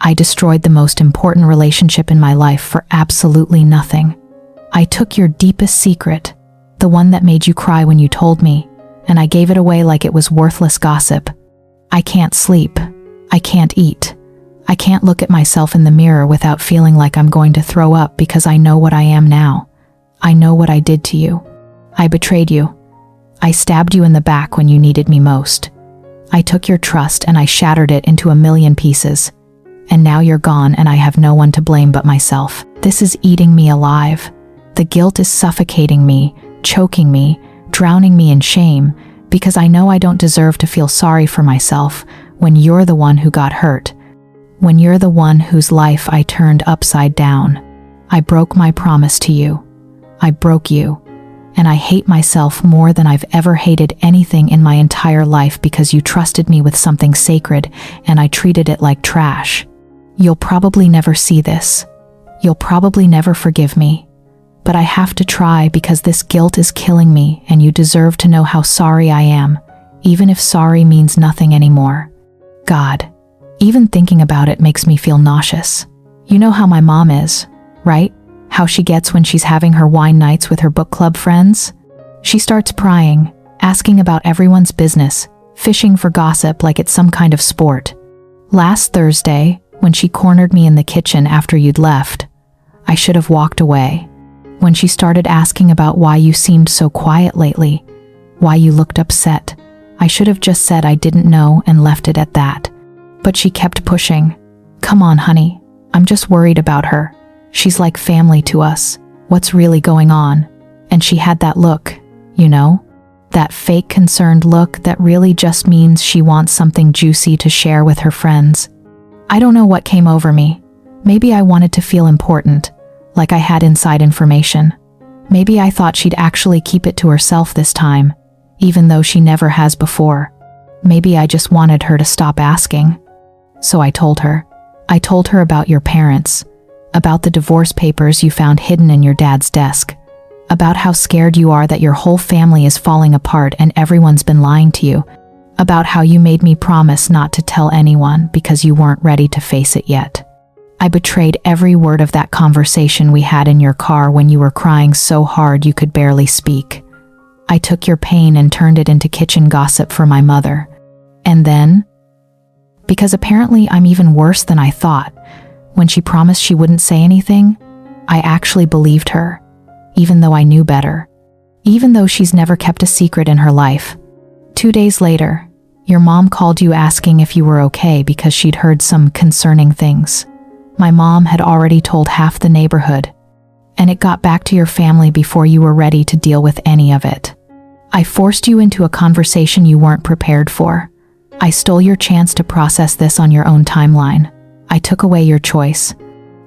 I destroyed the most important relationship in my life for absolutely nothing. I took your deepest secret, the one that made you cry when you told me, and I gave it away like it was worthless gossip. I can't sleep. I can't eat. I can't look at myself in the mirror without feeling like I'm going to throw up because I know what I am now. I know what I did to you. I betrayed you. I stabbed you in the back when you needed me most. I took your trust and I shattered it into a million pieces. And now you're gone and I have no one to blame but myself. This is eating me alive. The guilt is suffocating me, choking me, drowning me in shame, because I know I don't deserve to feel sorry for myself when you're the one who got hurt. When you're the one whose life I turned upside down. I broke my promise to you. I broke you. And I hate myself more than I've ever hated anything in my entire life because you trusted me with something sacred and I treated it like trash. You'll probably never see this. You'll probably never forgive me. But I have to try because this guilt is killing me and you deserve to know how sorry I am, even if sorry means nothing anymore. God, even thinking about it makes me feel nauseous. You know how my mom is, right? How she gets when she's having her wine nights with her book club friends? She starts prying, asking about everyone's business, fishing for gossip like it's some kind of sport. Last Thursday, when she cornered me in the kitchen after you'd left, I should have walked away. When she started asking about why you seemed so quiet lately, why you looked upset, I should have just said I didn't know and left it at that. But she kept pushing. Come on, honey, I'm just worried about her. She's like family to us. What's really going on? And she had that look, you know? That fake concerned look that really just means she wants something juicy to share with her friends. I don't know what came over me. Maybe I wanted to feel important, like I had inside information. Maybe I thought she'd actually keep it to herself this time, even though she never has before. Maybe I just wanted her to stop asking. So I told her. I told her about your parents, about the divorce papers you found hidden in your dad's desk, about how scared you are that your whole family is falling apart and everyone's been lying to you, about how you made me promise not to tell anyone because you weren't ready to face it yet. I betrayed every word of that conversation we had in your car when you were crying so hard you could barely speak. I took your pain and turned it into kitchen gossip for my mother. And then, because apparently I'm even worse than I thought, when she promised she wouldn't say anything, I actually believed her, even though I knew better, even though she's never kept a secret in her life. 2 days later, your mom called you asking if you were okay because she'd heard some concerning things. My mom had already told half the neighborhood, and it got back to your family before you were ready to deal with any of it. I forced you into a conversation you weren't prepared for. I stole your chance to process this on your own timeline. I took away your choice.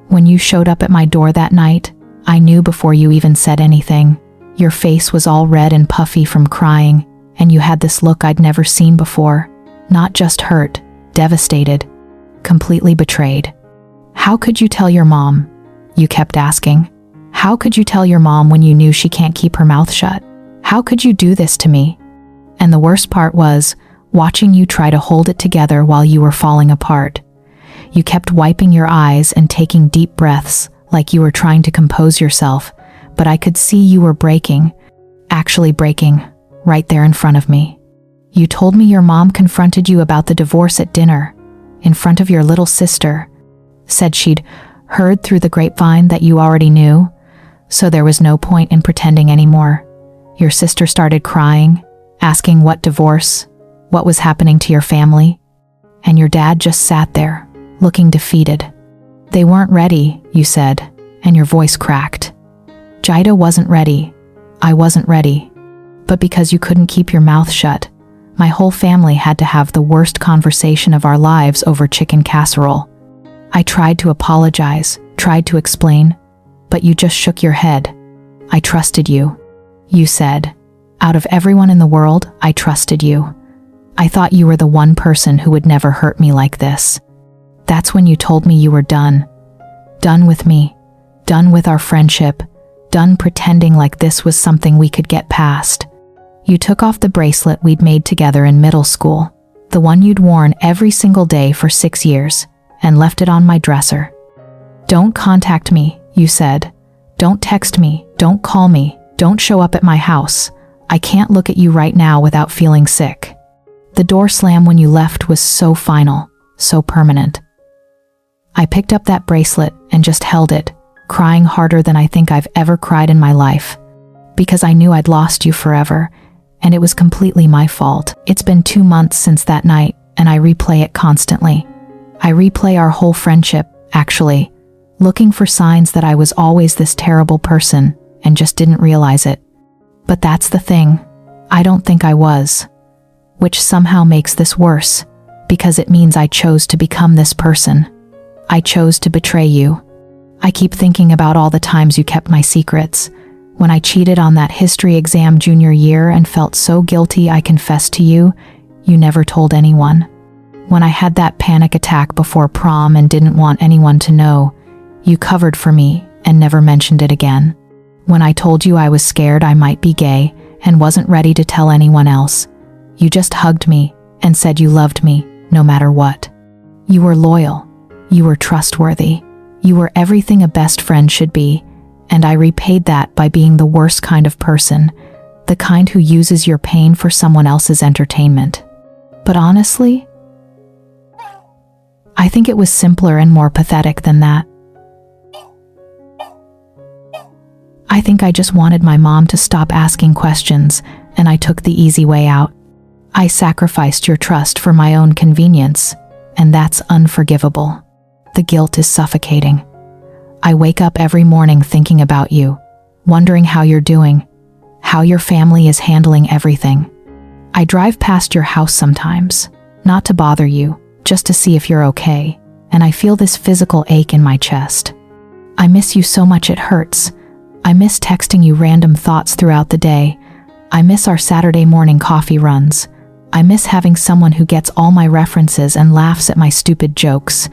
When you showed up at my door that night, I knew before you even said anything. Your face was all red and puffy from crying, and you had this look I'd never seen before. Not just hurt, devastated, completely betrayed. How could you tell your mom? You kept asking. How could you tell your mom when you knew she can't keep her mouth shut? How could you do this to me? And the worst part was, watching you try to hold it together while you were falling apart. You kept wiping your eyes and taking deep breaths, like you were trying to compose yourself, but I could see you were breaking, actually breaking, right there in front of me. You told me your mom confronted you about the divorce at dinner, in front of your little sister, said she'd heard through the grapevine that you already knew, so there was no point in pretending anymore. Your sister started crying, asking what divorce, what was happening to your family, and your dad just sat there, looking defeated. They weren't ready, you said, and your voice cracked. Jida wasn't ready. I wasn't ready. But because you couldn't keep your mouth shut, my whole family had to have the worst conversation of our lives over chicken casserole. I tried to apologize, tried to explain, but you just shook your head. I trusted you. You said, out of everyone in the world, I trusted you. I thought you were the one person who would never hurt me like this. That's when you told me you were done. Done with me. Done with our friendship. Done pretending like this was something we could get past. You took off the bracelet we'd made together in middle school, the one you'd worn every single day for 6 years, and left it on my dresser. "Don't contact me," you said. "Don't text me, don't call me, don't show up at my house. I can't look at you right now without feeling sick." The door slam when you left was so final, so permanent. I picked up that bracelet and just held it, crying harder than I think I've ever cried in my life, because I knew I'd lost you forever, and it was completely my fault. It's been 2 months since that night, and I replay it constantly. I replay our whole friendship, actually, looking for signs that I was always this terrible person and just didn't realize it. But that's the thing, I don't think I was, which somehow makes this worse, because it means I chose to become this person. I chose to betray you. I keep thinking about all the times you kept my secrets. When I cheated on that history exam junior year and felt so guilty I confessed to you, you never told anyone. When I had that panic attack before prom and didn't want anyone to know, you covered for me and never mentioned it again. When I told you I was scared I might be gay and wasn't ready to tell anyone else, you just hugged me and said you loved me, no matter what. You were loyal. You were trustworthy. You were everything a best friend should be, and I repaid that by being the worst kind of person, the kind who uses your pain for someone else's entertainment. But honestly, I think it was simpler and more pathetic than that. I think I just wanted my mom to stop asking questions, and I took the easy way out. I sacrificed your trust for my own convenience, and that's unforgivable. The guilt is suffocating. I wake up every morning thinking about you, wondering how you're doing, how your family is handling everything. I drive past your house sometimes, not to bother you, just to see if you're okay, and I feel this physical ache in my chest. I miss you so much it hurts. I miss texting you random thoughts throughout the day. I miss our Saturday morning coffee runs. I miss having someone who gets all my references and laughs at my stupid jokes.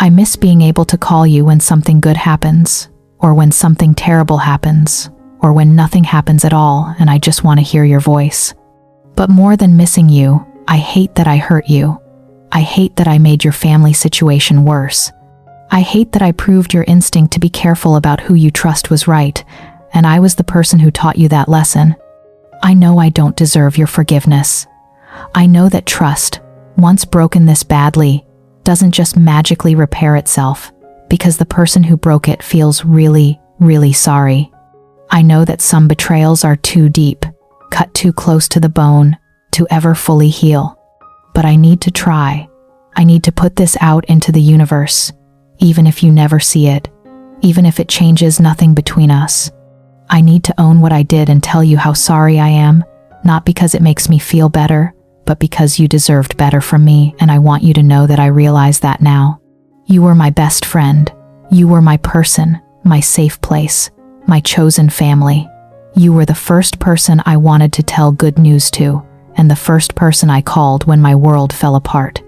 I miss being able to call you when something good happens, or when something terrible happens, or when nothing happens at all and I just want to hear your voice. But more than missing you, I hate that I hurt you. I hate that I made your family situation worse. I hate that I proved your instinct to be careful about who you trust was right, and I was the person who taught you that lesson. I know I don't deserve your forgiveness. I know that trust, once broken this badly, doesn't just magically repair itself, because the person who broke it feels really, really sorry. I know that some betrayals are too deep, cut too close to the bone, to ever fully heal. But I need to try. I need to put this out into the universe, even if you never see it, even if it changes nothing between us. I need to own what I did and tell you how sorry I am, not because it makes me feel better, but because you deserved better from me, and I want you to know that I realize that now. You were my best friend. You were my person, my safe place, my chosen family. You were the first person I wanted to tell good news to, and the first person I called when my world fell apart.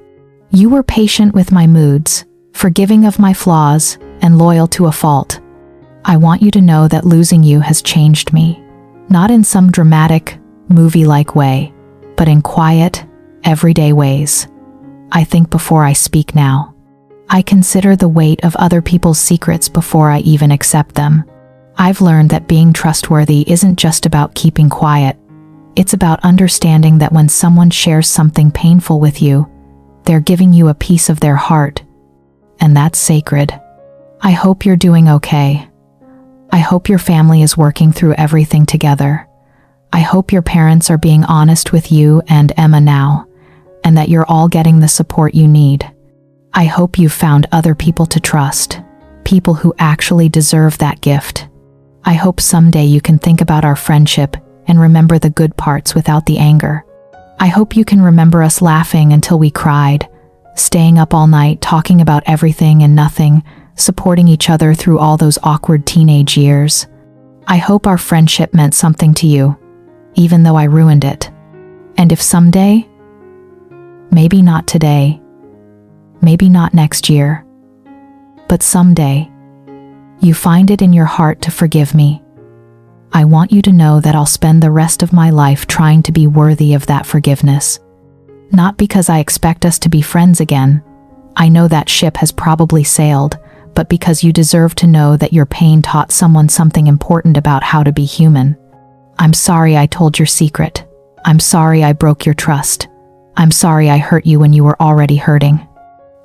You were patient with my moods, forgiving of my flaws, and loyal to a fault. I want you to know that losing you has changed me, not in some dramatic, movie-like way, but in quiet, everyday ways. I think before I speak now. I consider the weight of other people's secrets before I even accept them. I've learned that being trustworthy isn't just about keeping quiet. It's about understanding that when someone shares something painful with you, they're giving you a piece of their heart, and that's sacred. I hope you're doing okay. I hope your family is working through everything together. I hope your parents are being honest with you and Emma now, and that you're all getting the support you need. I hope you've found other people to trust, people who actually deserve that gift. I hope someday you can think about our friendship and remember the good parts without the anger. I hope you can remember us laughing until we cried, staying up all night talking about everything and nothing, supporting each other through all those awkward teenage years. I hope our friendship meant something to you, even though I ruined it. And if someday, maybe not today, maybe not next year, but someday, you find it in your heart to forgive me, I want you to know that I'll spend the rest of my life trying to be worthy of that forgiveness. Not because I expect us to be friends again, I know that ship has probably sailed, but because you deserve to know that your pain taught someone something important about how to be human. I'm sorry I told your secret. I'm sorry I broke your trust. I'm sorry I hurt you when you were already hurting.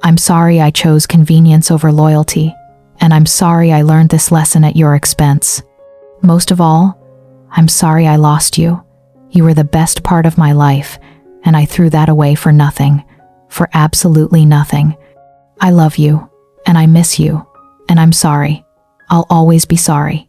I'm sorry I chose convenience over loyalty, and I'm sorry I learned this lesson at your expense. Most of all, I'm sorry I lost you. You were the best part of my life, and I threw that away for nothing, for absolutely nothing. I love you, and I miss you, and I'm sorry. I'll always be sorry.